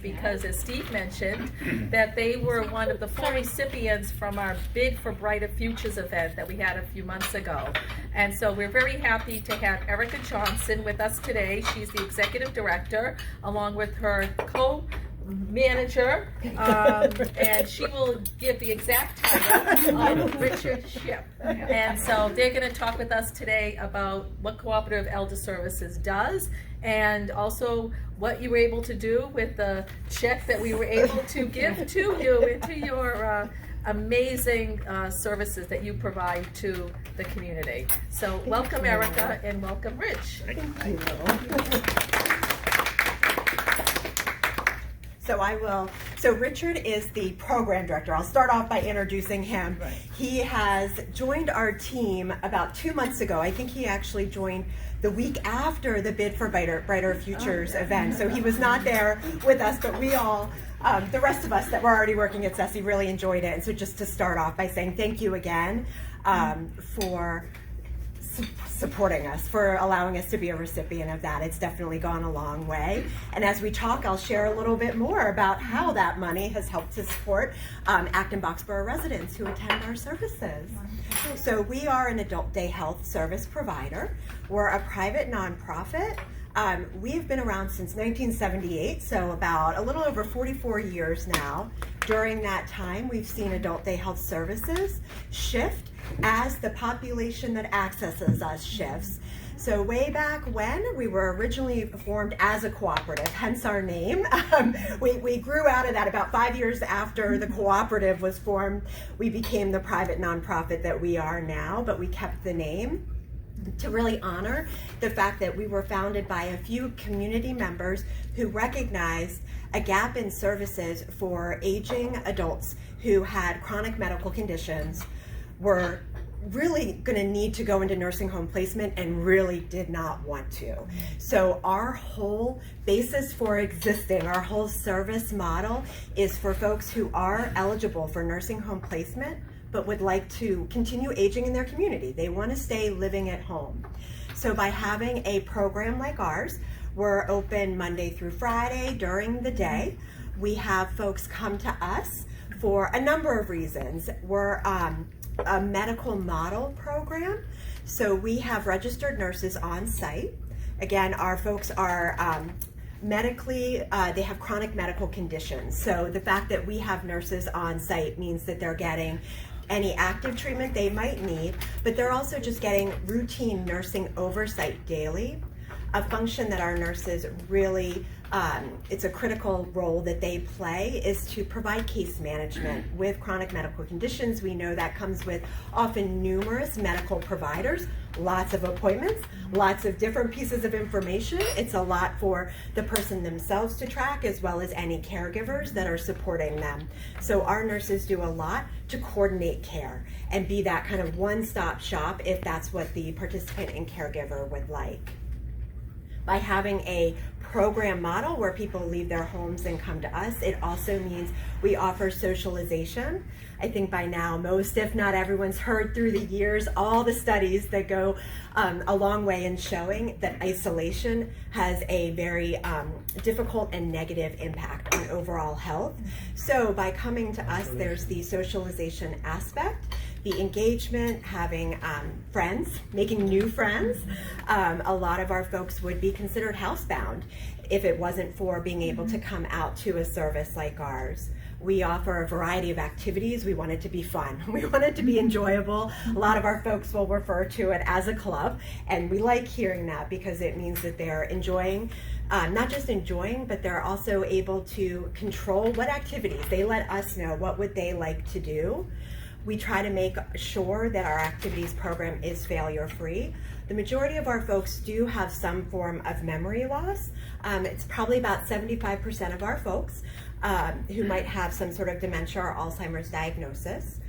because, as Steve mentioned, that they were one of the 4 recipients from our Bid for Brighter Futures event that we had a few months ago. And so we're very happy to have Erica Johnson with us today. She's the executive director, along with her co-manager, and she will give the exact title of Richard Shipp. And so they're going to talk with us today about what Cooperative Elder Services does, and also what you were able to do with the check that we were able to give to you into your amazing services that you provide to the community. So welcome, Erica, and welcome, Rich. Thank you. So Richard is the program director. I'll start off by introducing him. Right. He has joined our team about 2 months ago. I think he actually joined the week after the Bid for Brighter Futures event. So he was not there with us, but we all, the rest of us that were already working at CESI, really enjoyed it. And so just to start off by saying thank you again for supporting us, for allowing us to be a recipient of that. It's definitely gone a long way. And as we talk, I'll share a little bit more about how that money has helped to support Acton-Boxborough residents who attend our services. So we are an adult day health service provider. We're a private nonprofit. We've been around since 1978, so about a little over 44 years now. During that time, we've seen adult day health services shift as the population that accesses us shifts. So way back when, we were originally formed as a cooperative, hence our name. We grew out of that about 5 years after the cooperative was formed. We became the private nonprofit that we are now, but we kept the name to really honor the fact that we were founded by a few community members who recognized a gap in services for aging adults who had chronic medical conditions, were really going to need to go into nursing home placement and really did not want to. So our whole basis for existing, our whole service model is for folks who are eligible for nursing home placement but would like to continue aging in their community. They want to stay living at home. So by having a program like ours, we're open Monday through Friday during the day. We have folks come to us for a number of reasons. We're a medical model program, so we have registered nurses on site. Again, our folks are medically, they have chronic medical conditions. So the fact that we have nurses on site means that they're getting any active treatment they might need, but they're also just getting routine nursing oversight daily, a function that our nurses really, it's a critical role that they play, is to provide case management with chronic medical conditions. We know that comes with often numerous medical providers, lots of appointments, lots of different pieces of information. It's a lot for the person themselves to track, as well as any caregivers that are supporting them. So our nurses do a lot to coordinate care and be that kind of one-stop shop if that's what the participant and caregiver would like. By having a program model where people leave their homes and come to us, it also means we offer socialization. I think by now most, if not everyone's heard through the years all the studies that go a long way in showing that isolation has a very difficult and negative impact on overall health. So by coming to us, there's the socialization aspect, the engagement, having friends, making new friends. A lot of our folks would be considered housebound if it wasn't for being able to come out to a service like ours. We offer a variety of activities. We want it to be fun. We want it to be enjoyable. A lot of our folks will refer to it as a club, and we like hearing that because it means that they're enjoying, not just enjoying, but they're also able to control what activities. They let us know what would they like to do. We try to make sure that our activities program is failure-free. The majority of our folks do have some form of memory loss. It's probably about 75% of our folks who might have some sort of dementia or Alzheimer's diagnosis.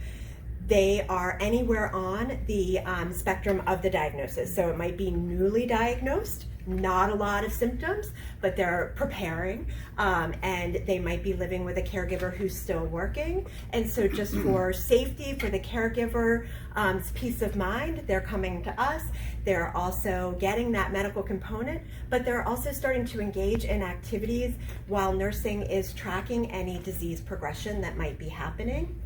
They are anywhere on the spectrum of the diagnosis. So it might be newly diagnosed not a lot of symptoms, but they're preparing, and they might be living with a caregiver who's still working. And so just for safety, for the caregiver, peace of mind, they're coming to us. They're also getting that medical component, but they're also starting to engage in activities while nursing is tracking any disease progression that might be happening.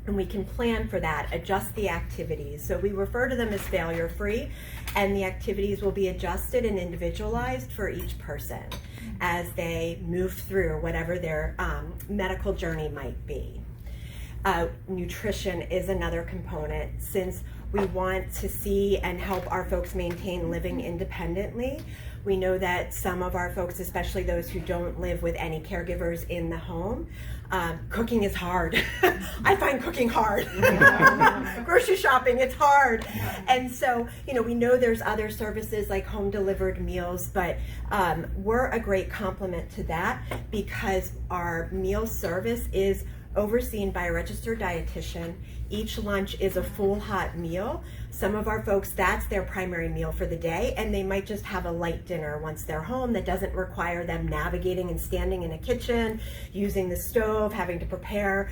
And we can plan for that, adjust the activities. So we refer to them as failure-free, and the activities will be adjusted and individualized for each person as they move through whatever their medical journey might be. Nutrition is another component, since we want to see and help our folks maintain living independently. We know that some of our folks, especially those who don't live with any caregivers in the home, cooking is hard. I find cooking hard. Grocery shopping, it's hard. And so, we know there's other services like home delivered meals, but we're a great complement to that because our meal service is overseen by a registered dietitian. Each lunch is a full hot meal. Some of our folks, that's their primary meal for the day, and they might just have a light dinner once they're home that doesn't require them navigating and standing in a kitchen, using the stove, having to prepare,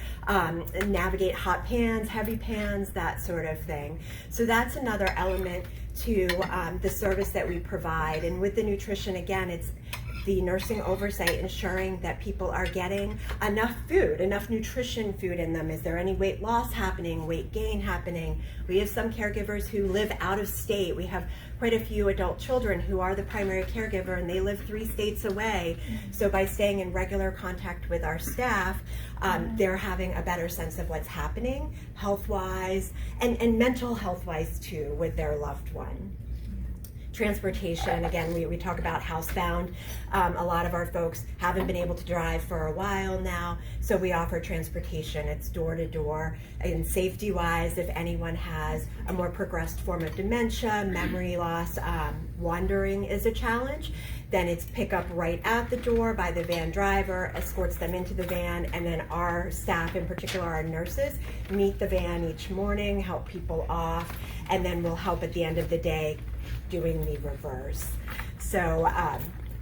navigate hot pans, heavy pans, that sort of thing. So that's another element to the service that we provide. And with the nutrition, again, it's the nursing oversight, ensuring that people are getting enough food, enough nutrition food in them. Is there any weight loss happening, weight gain happening? We have some caregivers who live out of state. We have quite a few adult children who are the primary caregiver, and they live 3 states away. So by staying in regular contact with our staff, they're having a better sense of what's happening health-wise and mental health-wise too with their loved one. Transportation, again, we talk about housebound. A lot of our folks haven't been able to drive for a while now, so we offer transportation. It's door to door. And safety wise, if anyone has a more progressed form of dementia, memory loss, wandering is a challenge, then it's pick up right at the door by the van driver, escorts them into the van, and then our staff, in particular our nurses, meet the van each morning, help people off, and then we'll help at the end of the day doing the reverse. So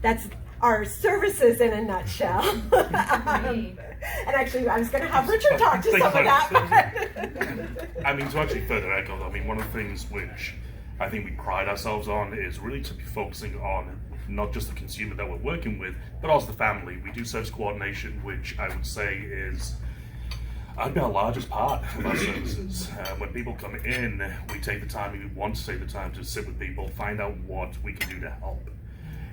that's our services in a nutshell. And actually, I was going to have Richard talk to some of that. I mean, to actually further echo, one of the things which I think we pride ourselves on is really to be focusing on not just the consumer that we're working with, but also the family. We do service coordination, which I would say is I'd be our largest part of our services. When people come in, we take the time, we want to take the time to sit with people, find out what we can do to help.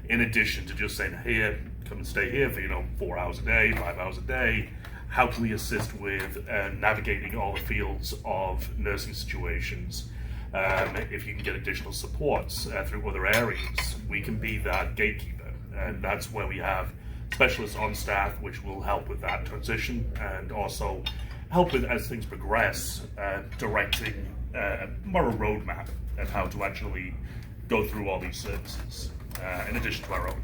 In addition to just saying, here, come and stay here for 4 hours a day, 5 hours a day, how can we assist with navigating all the fields of nursing situations? If you can get additional supports through other areas, we can be that gatekeeper. And that's where we have specialists on staff which will help with that transition and also help with, as things progress, directing more a roadmap of how to actually go through all these services, in addition to our own.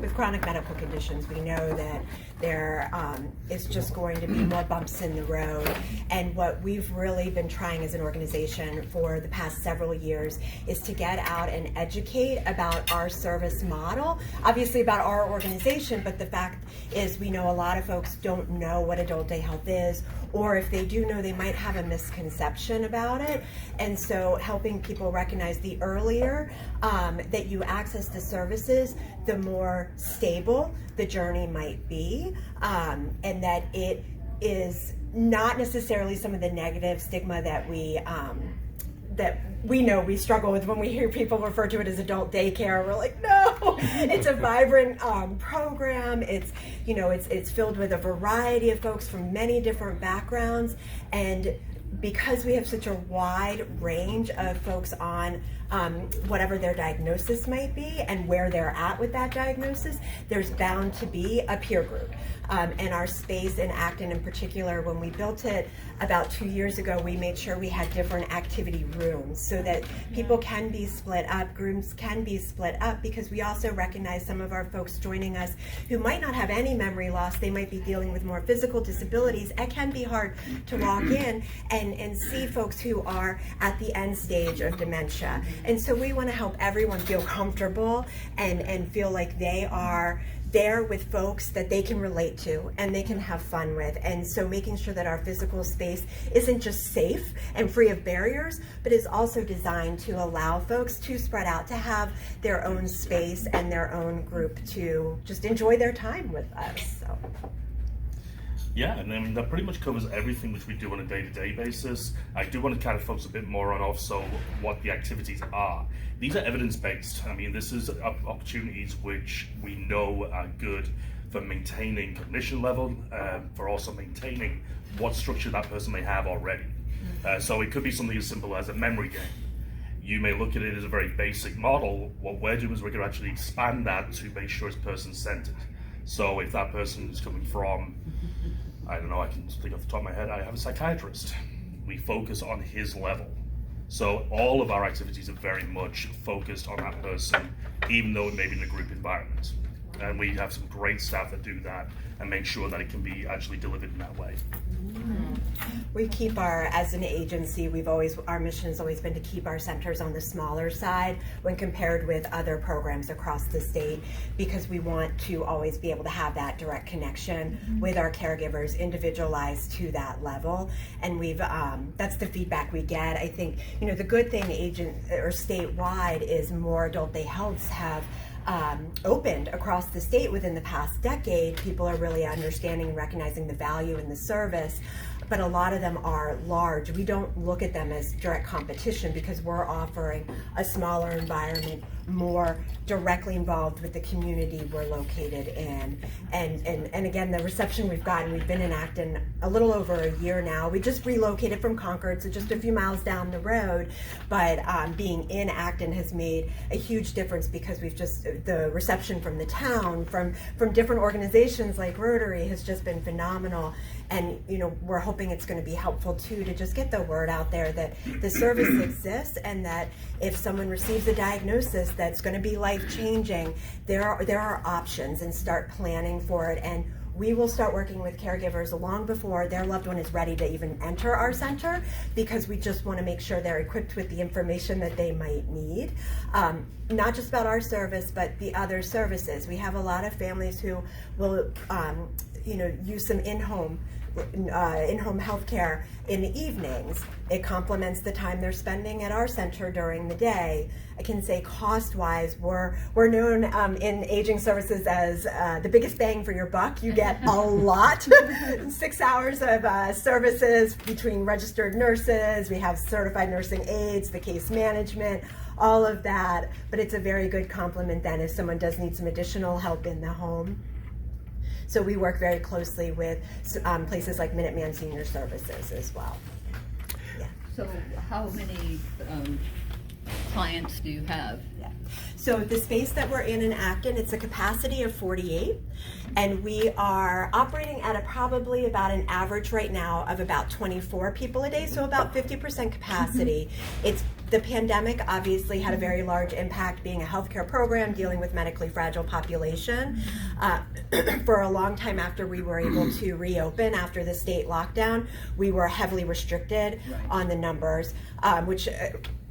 With chronic medical conditions, we know that there is just going to be more bumps in the road. And what we've really been trying as an organization for the past several years is to get out and educate about our service model, obviously about our organization, but the fact is we know a lot of folks don't know what adult day health is, or if they do know, they might have a misconception about it. And so helping people recognize the earlier that you access the services, the more stable the journey might be, and that it is not necessarily some of the negative stigma that we know we struggle with when we hear people refer to it as adult daycare. We're like, no, it's a vibrant program. It's it's filled with a variety of folks from many different backgrounds, and because we have such a wide range of folks on whatever their diagnosis might be and where they're at with that diagnosis, there's bound to be a peer group. And our space in Acton in particular, when we built it about 2 years ago, we made sure we had different activity rooms so that people can be split up, groups can be split up, because we also recognize some of our folks joining us who might not have any memory loss, they might be dealing with more physical disabilities. It can be hard to walk in and see folks who are at the end stage of dementia. And so we want to help everyone feel comfortable and feel like they are there with folks that they can relate to and they can have fun with. And so making sure that our physical space isn't just safe and free of barriers, but is also designed to allow folks to spread out, to have their own space and their own group to just enjoy their time with us. So. Yeah, and then that pretty much covers everything which we do on a day-to-day basis. I do want to kind of focus a bit more on also what the activities are. These are evidence-based. I mean, this is opportunities which we know are good for maintaining cognition level, for also maintaining what structure that person may have already. So it could be something as simple as a memory game. You may look at it as a very basic model. What we're doing is we're going to actually expand that to make sure it's person-centered. So if that person is coming from, I don't know, I can think off the top of my head, I have a psychiatrist. We focus on his level. So all of our activities are very much focused on that person, even though it may be in a group environment. And we have some great staff that do that and make sure that it can be actually delivered in that way. We keep as an agency, our mission has always been to keep our centers on the smaller side when compared with other programs across the state, because we want to always be able to have that direct connection with our caregivers, individualized to that level. And that's the feedback we get. I think, the good thing statewide is more adult day healths have opened across the state within the past decade. People are really understanding and recognizing the value in the service, but a lot of them are large. We don't look at them as direct competition because we're offering a smaller environment, more directly involved with the community we're located in. And again, the reception we've gotten, we've been in Acton a little over a year now. We just relocated from Concord, so just a few miles down the road, but being in Acton has made a huge difference because the reception from the town, from different organizations like Rotary has just been phenomenal. And we're hoping it's going to be helpful too to just get the word out there that the service exists, and that if someone receives a diagnosis that's going to be life-changing, there are options, and start planning for it. And we will start working with caregivers long before their loved one is ready to even enter our center, because we just want to make sure they're equipped with the information that they might need. Not just about our service, but the other services. We have a lot of families who will use some in-home health care in the evenings. It complements the time they're spending at our center during the day. I can say cost-wise, we're known in aging services as the biggest bang for your buck. You get a lot. 6 hours of services between registered nurses. We have certified nursing aides, the case management, all of that. But it's a very good complement then if someone does need some additional help in the home. So we work very closely with places like Minuteman Senior Services as well. Yeah. So how many clients do you have? Yeah. So the space that we're in Acton, it's a capacity of 48, and we are operating at probably about an average right now of about 24 people a day, so about 50% capacity. The pandemic obviously had a very large impact, being a healthcare program dealing with medically fragile population. For a long time after we were able to reopen after the state lockdown, we were heavily restricted on the numbers, which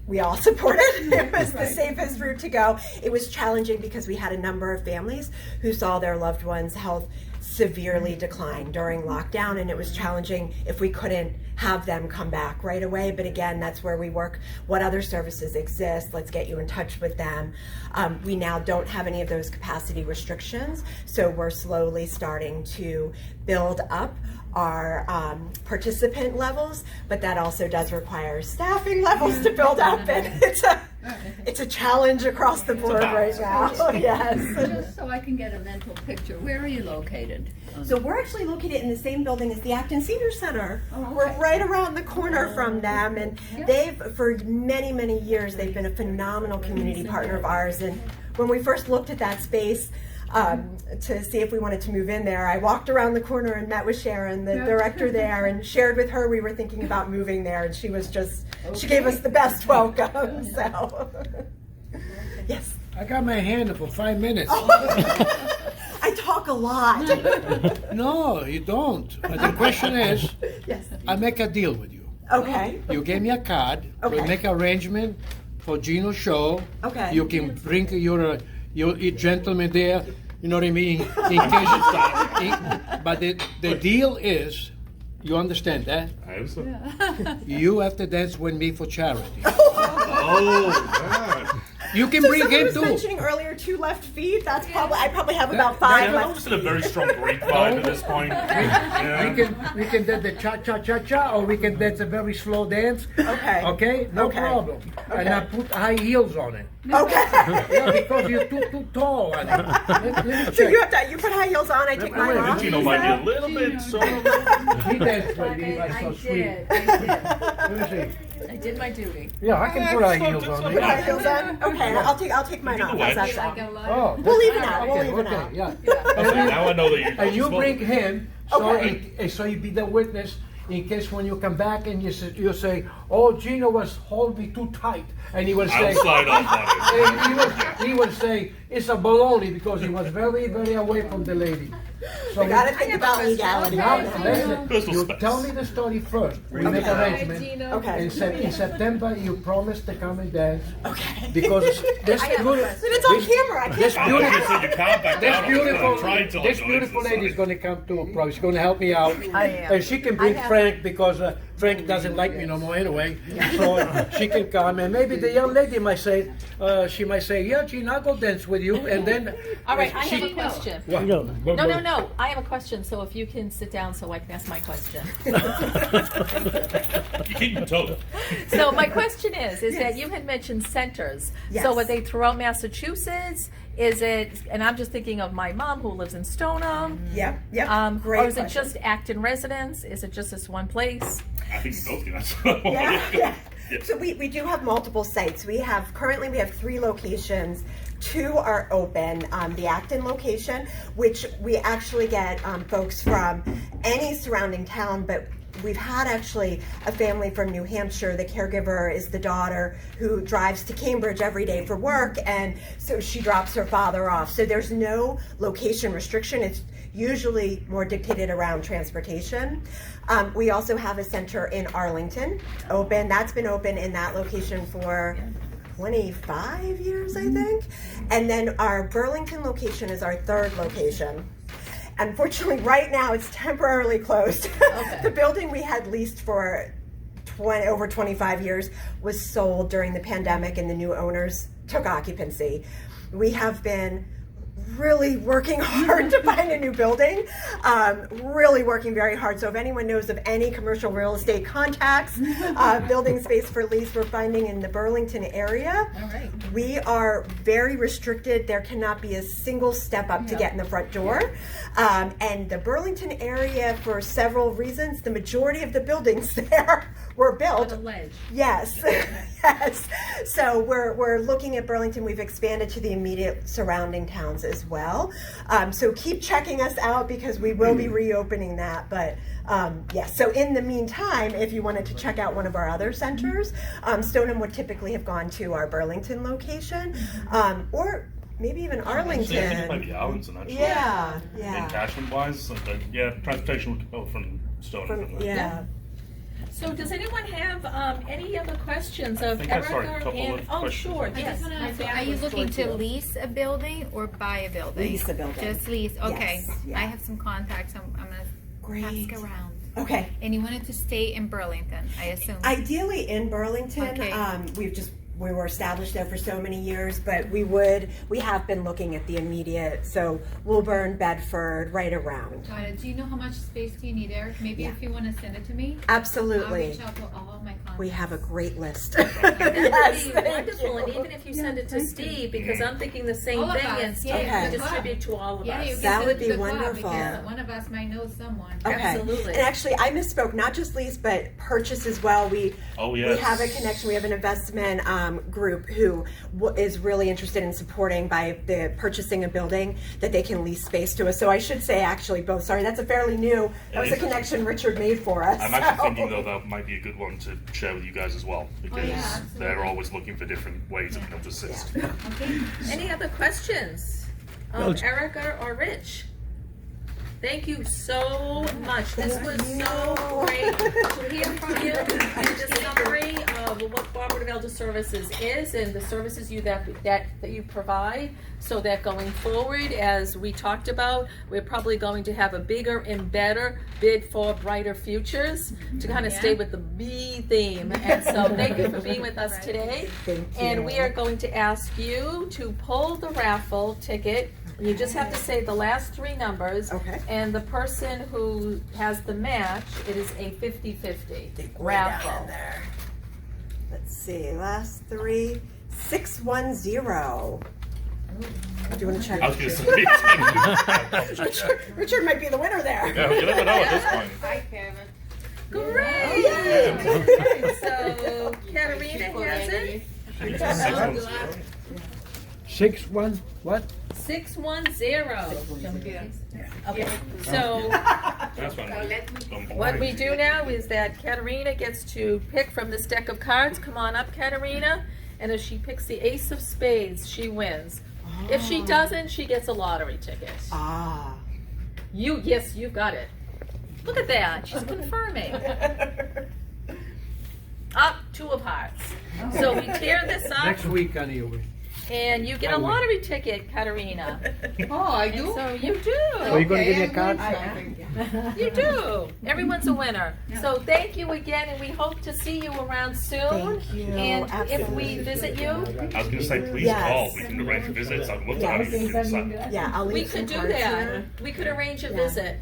we all supported. It was the safest route to go. It was challenging because we had a number of families who saw their loved ones' health severely decline during lockdown, and it was challenging if we couldn't have them come back right away. But again, that's where we work. What other services exist? Let's get you in touch with them. We now don't have any of those capacity restrictions, so we're slowly starting to build up our participant levels, but that also does require staffing levels to build up, and it's a challenge across the board right now. Yes. Just so I can get a mental picture, where are you located? So we're actually located in the same building as the Acton Senior Center. Oh, okay. We're right around the corner from them, and they've, for many, many years, they've been a phenomenal community partner of ours. And when we first looked at that space, to see if we wanted to move in there, I walked around the corner and met with Sharon, the director there, and shared with her we were thinking about moving there, and she was just, she gave us the best welcome, so. Yes. I got my hand up for 5 minutes. I talk a lot. No, you don't. But the question is, Yes. I make a deal with you. Okay. You gave me a card. Okay. We make arrangement for Gino's show. Okay. You can bring your gentleman there. You know what I mean? In case, but the deal is, you understand that? I hope so. You have to dance with me for charity. Oh, You can So bring someone him was too. mentioning earlier 2 left feet. That's I probably have about 5 yeah, left. I'm still a very strong Greek vibe at this point. Yeah. We can dance the cha-cha-cha-cha, or we can dance a very slow dance. Okay. Okay? No Okay. problem. And I put high heels on it. Okay. Yeah, because you're too tall. Honey. Let me So check. you put high heels on. I take mine Wait, off. Gino might be a little bit so. He danced with me, I like so sweet. did. Let me see. I did my duty. Yeah, I can put high heels on Put high it. heels on. Okay. I'll take mine off. How's that Like sound? Oh, We'll leave it out. We'll okay, leave it okay, out. yeah. Okay, now I know that you're. And you bring him, so Okay. so you be the witness in case when you come back and you say, oh, Gino was holding me too tight, and he will say, I'll slide off on it. and he will say it's a baloney because he was very, very away from the lady. So We gotta think about legality. now, Okay. listen, Personal you space. tell me the story first. We make Okay. arrangement. Okay. In September, you promise to come and dance Okay. because this I have a beautiful, question. But it's on camera. I this can't. beautiful, So you can't back this down. beautiful, I'm trying to this like, beautiful lady is exercise. going to come too. Probably she's going to help me out, I am. and she can bring I have- Frank because Frank doesn't like me no more anyway. So she can come, and maybe the young lady might say, she might say, yeah, Gene, I'll go dance with you, and then. All right, I she, have a question. What? No. I have a question, so if you can sit down so I can ask my question. You keep them total. So my question is that you had mentioned centers. Yes. So are they throughout Massachusetts? Is it, and I'm just thinking of my mom who lives in Stoneham. Yep. Yep. Or is it question. just Acton residents? Is it just this one place? I think we both can answer. Yeah. So we do have multiple sites. Currently we have 3 locations. 2 are open. The Acton location, which we actually get folks from any surrounding town, but we've had actually a family from New Hampshire. The caregiver is the daughter who drives to Cambridge every day for work, and so she drops her father off. So there's no location restriction. It's usually more dictated around transportation. We also have a center in Arlington open. That's been open in that location for 25 years, I think. And then our Burlington location is our 3rd location. Unfortunately, right now it's temporarily closed. Okay. The building we had leased for over 25 years was sold during the pandemic, and the new owners took occupancy. We have been really working hard to find a new building, really working very hard. So if anyone knows of any commercial real estate contacts, building space for lease, we're finding in the Burlington area. All right. We are very restricted. There cannot be a single step up to get in the front door. And the Burlington area, for several reasons, the majority of the buildings there were built. On a ledge. Yes, yes. So we're looking at Burlington. We've expanded to the immediate surrounding towns as well. So keep checking us out because we will be reopening that. But yes, so in the meantime, if you wanted to check out one of our other centers, Stoneham would typically have gone to our Burlington location, or maybe even I think it might Arlington. be Arlington actually. Yeah, And yeah. cashman wise, yeah, transportation would go from Stow. Yeah. So does anyone have any other questions of think I saw a Erica couple and, of oh, questions. sure, I yes. just want to my ask, back are you was looking towards to you. lease a building or buy a building? Lease a building. Just lease. Okay. Yes, yeah. I have some contacts. I'm gonna Great. ask around. Okay. And you wanted to stay in Burlington, I assume. Ideally in Burlington. Okay. We were established there for so many years, but we have been looking at the immediate, so Woburn, Bedford, right around. Got it. Do you know how much space do you need, Eric? Maybe Yeah. if you want to send it to me. Absolutely. I'll reach out to all of my contacts. We have a great list. That Yes, would be thank wonderful, you. and even if you send it to Steve, because I'm thinking the same All of thing, us, and Steve yeah. can distribute to all of Yeah, you us. can That send would it be to the club wonderful. because one of us might know someone. Okay. Absolutely. And actually, I misspoke. Not just lease, but purchase as well. We have a connection. We have an investment group who is really interested in supporting by the purchasing a building that they can lease space to us. So I should say actually both. Sorry, that's a fairly new. That was a connection Richard made for us. I'm actually thinking though that might be a good one to share with you guys as well because absolutely. they're always looking for different ways of being able to assist. Okay. Any other questions of Erica or Rich? Thank you so much. This was so great to hear from you and the summary of what Cooperative Elder Services is and the services that you provide, so that going forward, as we talked about, we're probably going to have a bigger and better bid for brighter futures to kind of stay with the B theme. And so thank you for being with us today. Thank you. And we are going to ask you to pull the raffle ticket. You just have to say the last three numbers. Okay. And the person who has the match, it is a 50-50 raffle. Let's see, last three, 610. Do you want to check? I was going to say. Richard might be the winner there. Yeah, you never know at this point. Hi, Kevin. Great! Yeah. So Katerina has it. 6-1, what? 610. Okay, so That's fine. what we do now is that Katerina gets to pick from this deck of cards. Come on up, Katerina. And if she picks the ace of spades, she wins. If she doesn't, she gets a lottery ticket. Ah. Yes, you got it. Look at that. She's confirming. Up, two of hearts. So we tear this up, Next week, anyway. and you get a lottery ticket, Katerina. Oh, I And do? so you So you're do. gonna give me a card? You do. Everyone's a winner. So thank you again, and we hope to see you around soon. Thank you. And if Absolutely. we visit you, I was going to say, please Yes. call. We can arrange visits. I'd love to have you inside. Yeah, I'll leave we some could do cards that. here. We could arrange a Yeah. visit.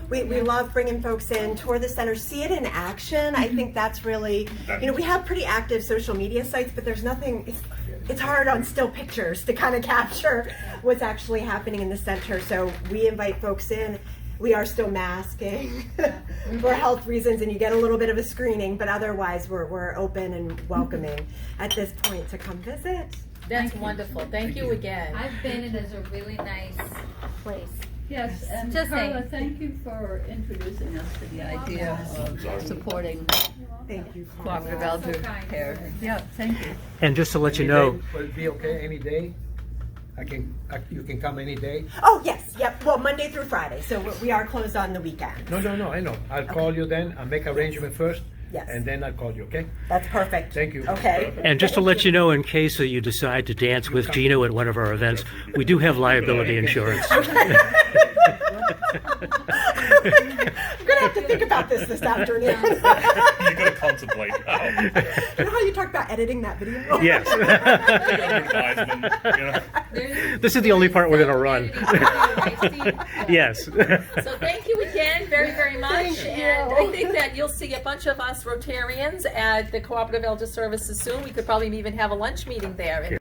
We love bringing folks in, tour the center, see it in action. I think that's really, we have pretty active social media sites, but there's nothing, it's hard on still pictures to kind of capture what's actually happening in the center. So we invite folks in. We are still masking for health reasons, and you get a little bit of a screening, but otherwise we're open and welcoming at this point to come visit. That's wonderful. Thank you again. I've been, it is a really nice place. Yes, and Just Carla, saying. thank you for introducing us to the idea of supporting Thank you. cooperative Carla. elder kind. care. Yeah, thank you. And just to let you Any know, day will it be okay any day? You can come any day? Oh, yes, yep. Well, Monday through Friday, so we are closed on the weekend. No, I know. I'll call you then. I'll make arrangement first. Yes. And then I'll call you, okay? That's perfect. Thank you. Okay. and just to let you know, in case you decide to dance with Gino at one of our events, we do have liability insurance. I'm gonna have to think about this afternoon. You got to contemplate now. You know how you talked about editing that video? Yes. Advisement, you know. This is the only part we're going to run. Yes. So thank you again very, very much. And I think that you'll see a bunch of us Rotarians at the Cooperative Elder Services soon. We could probably even have a lunch meeting there.